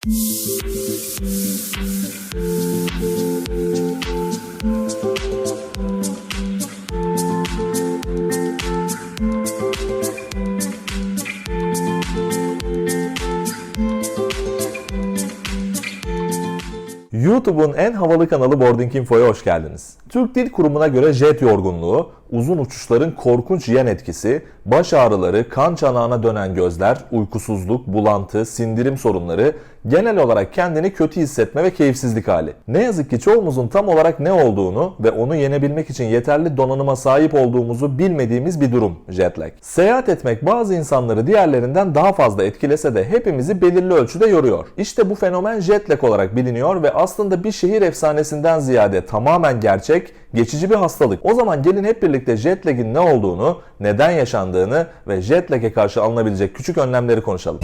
YouTube'un en havalı kanalı Boarding Info'ya hoş geldiniz. Türk Dil Kurumu'na göre jet yorgunluğu, uzun uçuşların korkunç yan etkisi, baş ağrıları, kan çanağına dönen gözler, uykusuzluk, bulantı, sindirim sorunları, genel olarak kendini kötü hissetme ve keyifsizlik hali. Ne yazık ki çoğumuzun tam olarak ne olduğunu ve onu yenebilmek için yeterli donanıma sahip olduğumuzu bilmediğimiz bir durum jet lag. Seyahat etmek bazı insanları diğerlerinden daha fazla etkilese de hepimizi belirli ölçüde yoruyor. İşte bu fenomen jet lag olarak biliniyor ve aslında bir şehir efsanesinden ziyade tamamen gerçek, geçici bir hastalık. O zaman gelin hep birlikte jet lag'in ne olduğunu, neden yaşandığını ve jet lag'e karşı alınabilecek küçük önlemleri konuşalım.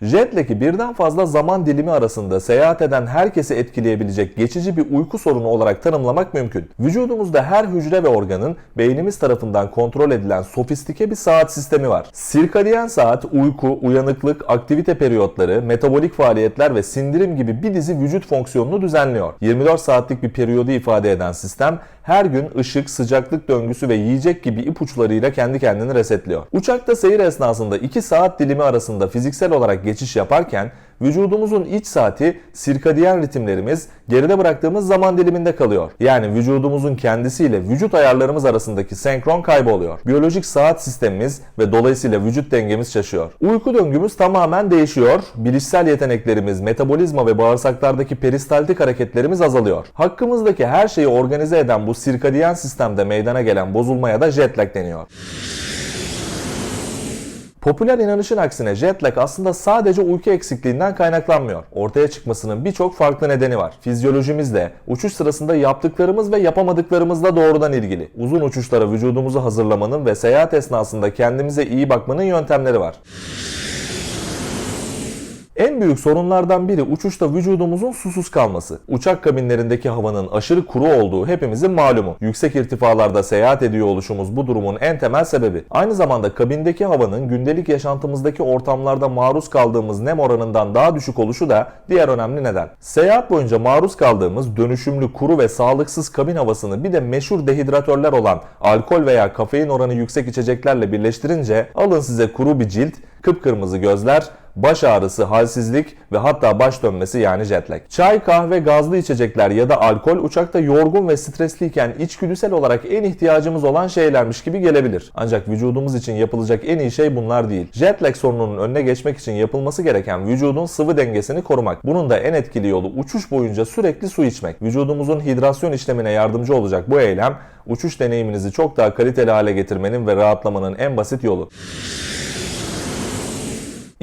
Jet lag'i birden fazla zaman dilimi arasında seyahat eden herkesi etkileyebilecek geçici bir uyku sorunu olarak tanımlamak mümkün. Vücudumuzda her hücre ve organın beynimiz tarafından kontrol edilen sofistike bir saat sistemi var. Sirkadiyen saat, uyku, uyanıklık, aktivite periyotları, metabolik faaliyetler ve sindirim gibi bir dizi vücut fonksiyonunu düzenliyor. 24 saatlik bir periyodu ifade eden sistem her gün ışık, sıcaklık döngüsü ve yiyecek gibi ipuçlarıyla kendi kendini resetliyor. Uçakta seyir esnasında 2 saat dilimi arasında fiziksel olarak geçiş yaparken vücudumuzun iç saati, sirkadiyen ritimlerimiz geride bıraktığımız zaman diliminde kalıyor. Yani vücudumuzun kendisiyle vücut ayarlarımız arasındaki senkron kayboluyor. Biyolojik saat sistemimiz ve dolayısıyla vücut dengemiz şaşıyor. Uyku döngümüz tamamen değişiyor. Bilişsel yeteneklerimiz, metabolizma ve bağırsaklardaki peristaltik hareketlerimiz azalıyor. Hakkımızdaki her şeyi organize eden bu sirkadiyen sistemde meydana gelen bozulmaya da jet lag deniyor. Popüler inanışın aksine jet lag aslında sadece uyku eksikliğinden kaynaklanmıyor. Ortaya çıkmasının birçok farklı nedeni var. Fizyolojimizle, uçuş sırasında yaptıklarımız ve yapamadıklarımızla doğrudan ilgili. Uzun uçuşlara vücudumuzu hazırlamanın ve seyahat esnasında kendimize iyi bakmanın yöntemleri var. En büyük sorunlardan biri uçuşta vücudumuzun susuz kalması. Uçak kabinlerindeki havanın aşırı kuru olduğu hepimizin malumu. Yüksek irtifalarda seyahat ediyor oluşumuz bu durumun en temel sebebi. Aynı zamanda kabindeki havanın gündelik yaşantımızdaki ortamlarda maruz kaldığımız nem oranından daha düşük oluşu da diğer önemli neden. Seyahat boyunca maruz kaldığımız dönüşümlü kuru ve sağlıksız kabin havasını bir de meşhur dehidratörler olan alkol veya kafein oranı yüksek içeceklerle birleştirince alın size kuru bir cilt, kıpkırmızı gözler, baş ağrısı, halsizlik ve hatta baş dönmesi yani jet lag. Çay, kahve, gazlı içecekler ya da alkol uçakta yorgun ve stresliyken içgüdüsel olarak en ihtiyacımız olan şeylermiş gibi gelebilir. Ancak vücudumuz için yapılacak en iyi şey bunlar değil. Jet lag sorununun önüne geçmek için yapılması gereken vücudun sıvı dengesini korumak. Bunun da en etkili yolu uçuş boyunca sürekli su içmek. Vücudumuzun hidrasyon işlemine yardımcı olacak bu eylem uçuş deneyiminizi çok daha kaliteli hale getirmenin ve rahatlamanın en basit yolu.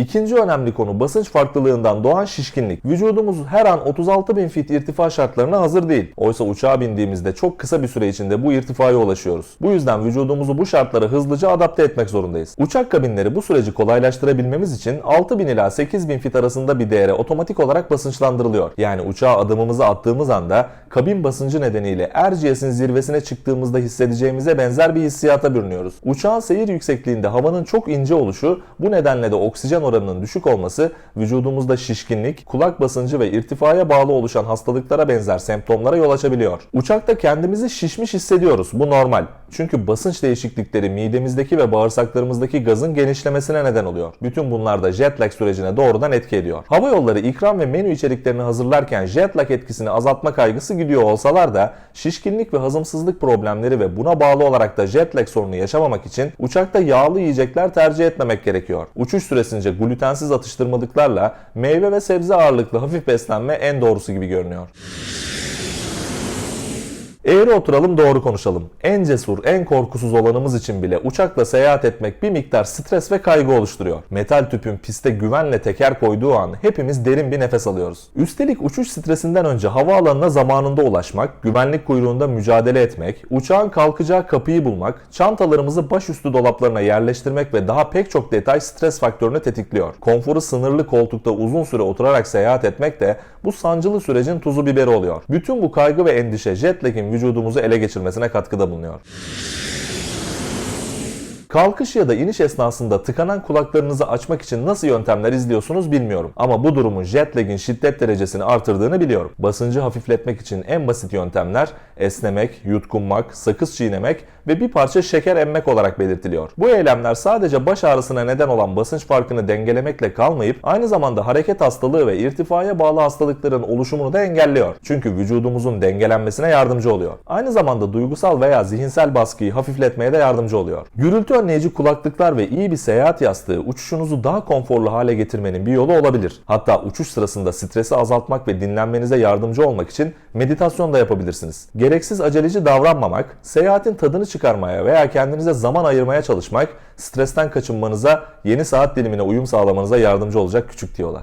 İkinci önemli konu basınç farklılığından doğan şişkinlik. Vücudumuz her an 36.000 fit irtifa şartlarına hazır değil. Oysa uçağa bindiğimizde çok kısa bir süre içinde bu irtifaya ulaşıyoruz. Bu yüzden vücudumuzu bu şartlara hızlıca adapte etmek zorundayız. Uçak kabinleri bu süreci kolaylaştırabilmemiz için 6.000 ila 8.000 fit arasında bir değere otomatik olarak basınçlandırılıyor. Yani uçağa adımımızı attığımız anda kabin basıncı nedeniyle Erciyes'in zirvesine çıktığımızda hissedeceğimize benzer bir hissiyata bürünüyoruz. Uçağın seyir yüksekliğinde havanın çok ince oluşu, bu nedenle de oksijen oranının düşük olması vücudumuzda şişkinlik, kulak basıncı ve irtifaya bağlı oluşan hastalıklara benzer semptomlara yol açabiliyor. Uçakta kendimizi şişmiş hissediyoruz. Bu normal. Çünkü basınç değişiklikleri midemizdeki ve bağırsaklarımızdaki gazın genişlemesine neden oluyor. Bütün bunlar da jet lag sürecine doğrudan etki ediyor. Hava yolları ikram ve menü içeriklerini hazırlarken jet lag etkisini azaltma kaygısı gidiyor olsalar da şişkinlik ve hazımsızlık problemleri ve buna bağlı olarak da jet lag sorunu yaşamamak için uçakta yağlı yiyecekler tercih etmemek gerekiyor. Uçuş süresince glutensiz atıştırmalıklarla meyve ve sebze ağırlıklı hafif beslenme en doğrusu gibi görünüyor. Eğri oturalım, doğru konuşalım. En cesur, en korkusuz olanımız için bile uçakla seyahat etmek bir miktar stres ve kaygı oluşturuyor. Metal tüpün piste güvenle teker koyduğu an hepimiz derin bir nefes alıyoruz. Üstelik uçuş stresinden önce havaalanına zamanında ulaşmak, güvenlik kuyruğunda mücadele etmek, uçağın kalkacağı kapıyı bulmak, çantalarımızı başüstü dolaplarına yerleştirmek ve daha pek çok detay stres faktörünü tetikliyor. Konforu sınırlı koltukta uzun süre oturarak seyahat etmek de bu sancılı sürecin tuzu biberi oluyor. Bütün bu kaygı ve endişe jet lag'in vücudumuzu ele geçirmesine katkıda bulunuyor. Kalkış ya da iniş esnasında tıkanan kulaklarınızı açmak için nasıl yöntemler izliyorsunuz bilmiyorum. Ama bu durumun jet lag'in şiddet derecesini artırdığını biliyorum. Basıncı hafifletmek için en basit yöntemler esnemek, yutkunmak, sakız çiğnemek ve bir parça şeker emmek olarak belirtiliyor. Bu eylemler sadece baş ağrısına neden olan basınç farkını dengelemekle kalmayıp aynı zamanda hareket hastalığı ve irtifaya bağlı hastalıkların oluşumunu da engelliyor. Çünkü vücudumuzun dengelenmesine yardımcı oluyor. Aynı zamanda duygusal veya zihinsel baskıyı hafifletmeye de yardımcı oluyor. Gürültü önleyici kulaklıklar ve iyi bir seyahat yastığı uçuşunuzu daha konforlu hale getirmenin bir yolu olabilir. Hatta uçuş sırasında stresi azaltmak ve dinlenmenize yardımcı olmak için meditasyon da yapabilirsiniz. Gereksiz aceleci davranmamak, seyahatin tadını çıkarmaya veya kendinize zaman ayırmaya çalışmak, stresten kaçınmanıza, yeni saat dilimine uyum sağlamanıza yardımcı olacak küçük tiyolar.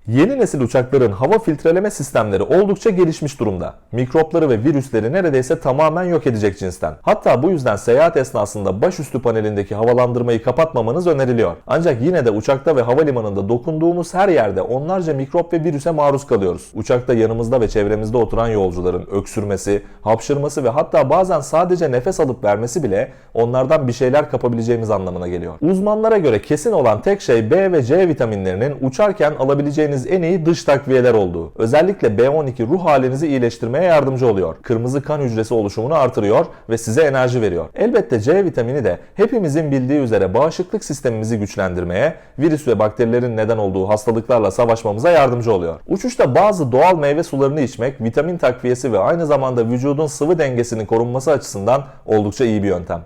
Yeni nesil uçakların hava filtreleme sistemleri oldukça gelişmiş durumda. Mikropları ve virüsleri neredeyse tamamen yok edecek cinsten. Hatta bu yüzden seyahat esnasında başüstü panelindeki havalandırmayı kapatmamanız öneriliyor. Ancak yine de uçakta ve havalimanında dokunduğumuz her yerde onlarca mikrop ve virüse maruz kalıyoruz. Uçakta yanımızda ve çevremizde oturan yolcuların öksürmesi, hapşırması ve hatta bazen sadece nefes alıp vermesi bile onlardan bir şeyler kapabileceğimiz anlamına geliyor. Uzmanlara göre kesin olan tek şey B ve C vitaminlerinin uçarken alabileceğiniz en iyi dış takviyeler olduğu. Özellikle B12 ruh halinizi iyileştirmeye yardımcı oluyor. Kırmızı kan hücresi oluşumunu artırıyor ve size enerji veriyor. Elbette C vitamini de hepimizin bildiği üzere bağışıklık sistemimizi güçlendirmeye, virüs ve bakterilerin neden olduğu hastalıklarla savaşmamıza yardımcı oluyor. Uçuşta bazı doğal meyve sularını içmek, vitamin takviyesi ve aynı zamanda vücudun sıvı dengesinin korunması açısından oldukça iyi bir yöntem.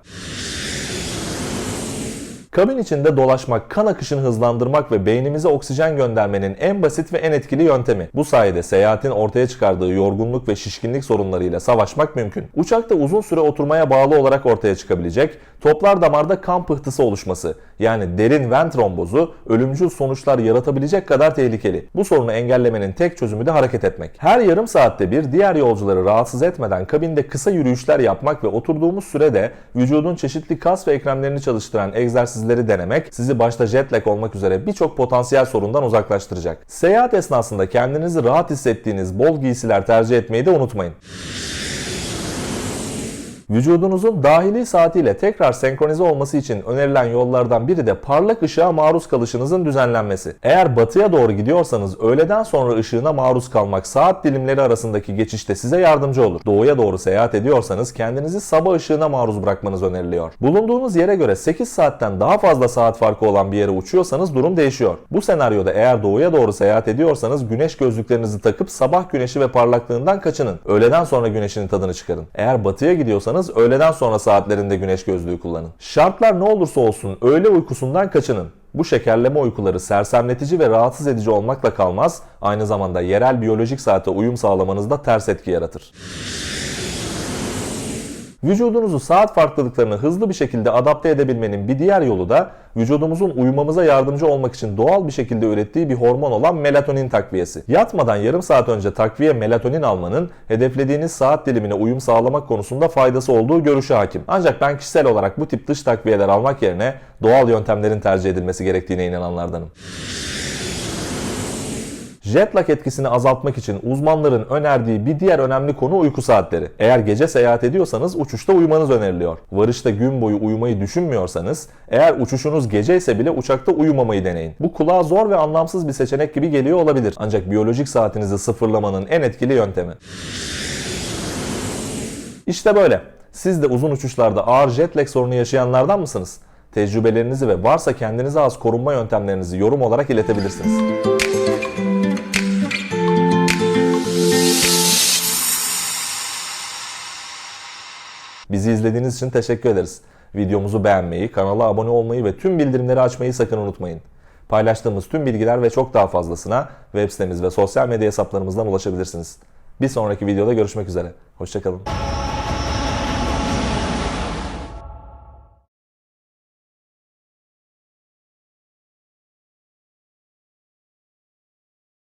Kabin içinde dolaşmak, kan akışını hızlandırmak ve beynimize oksijen göndermenin en basit ve en etkili yöntemi. Bu sayede seyahatin ortaya çıkardığı yorgunluk ve şişkinlik sorunlarıyla savaşmak mümkün. Uçakta uzun süre oturmaya bağlı olarak ortaya çıkabilecek toplar damarda kan pıhtısı oluşması, yani derin ven trombozu ölümcül sonuçlar yaratabilecek kadar tehlikeli. Bu sorunu engellemenin tek çözümü de hareket etmek. Her yarım saatte bir diğer yolcuları rahatsız etmeden kabinde kısa yürüyüşler yapmak ve oturduğumuz sürede vücudun çeşitli kas ve eklemlerini çalıştıran egzersizleri denemek sizi başta jet lag olmak üzere birçok potansiyel sorundan uzaklaştıracak. Seyahat esnasında kendinizi rahat hissettiğiniz bol giysiler tercih etmeyi de unutmayın. Vücudunuzun dahili saatiyle tekrar senkronize olması için önerilen yollardan biri de parlak ışığa maruz kalışınızın düzenlenmesi. Eğer batıya doğru gidiyorsanız öğleden sonra ışığına maruz kalmak saat dilimleri arasındaki geçişte size yardımcı olur. Doğuya doğru seyahat ediyorsanız kendinizi sabah ışığına maruz bırakmanız öneriliyor. Bulunduğunuz yere göre 8 saatten daha fazla saat farkı olan bir yere uçuyorsanız durum değişiyor. Bu senaryoda eğer doğuya doğru seyahat ediyorsanız güneş gözlüklerinizi takıp sabah güneşi ve parlaklığından kaçının. Öğleden sonra güneşin tadını çıkarın. Eğer batıya gidiyorsanız öğleden sonra saatlerinde güneş gözlüğü kullanın. Şartlar ne olursa olsun öğle uykusundan kaçının. Bu şekerleme uykuları sersemletici ve rahatsız edici olmakla kalmaz, aynı zamanda yerel biyolojik saate uyum sağlamanızda ters etki yaratır. Vücudunuzu saat farklılıklarını hızlı bir şekilde adapte edebilmenin bir diğer yolu da vücudumuzun uyumamıza yardımcı olmak için doğal bir şekilde ürettiği bir hormon olan melatonin takviyesi. Yatmadan yarım saat önce takviye melatonin almanın hedeflediğiniz saat dilimine uyum sağlamak konusunda faydası olduğu görüşü hakim. Ancak ben kişisel olarak bu tip dış takviyeler almak yerine doğal yöntemlerin tercih edilmesi gerektiğine inananlardanım. Jet lag etkisini azaltmak için uzmanların önerdiği bir diğer önemli konu uyku saatleri. Eğer gece seyahat ediyorsanız uçuşta uyumanız öneriliyor. Varışta gün boyu uyumayı düşünmüyorsanız, eğer uçuşunuz gece ise bile uçakta uyumamayı deneyin. Bu kulağa zor ve anlamsız bir seçenek gibi geliyor olabilir. Ancak biyolojik saatinizi sıfırlamanın en etkili yöntemi. İşte böyle. Siz de uzun uçuşlarda ağır jet lag sorunu yaşayanlardan mısınız? Tecrübelerinizi ve varsa kendinize az korunma yöntemlerinizi yorum olarak iletebilirsiniz. Bizi izlediğiniz için teşekkür ederiz. Videomuzu beğenmeyi, kanala abone olmayı ve tüm bildirimleri açmayı sakın unutmayın. Paylaştığımız tüm bilgiler ve çok daha fazlasına web sitemiz ve sosyal medya hesaplarımızdan ulaşabilirsiniz. Bir sonraki videoda görüşmek üzere. Hoşça kalın.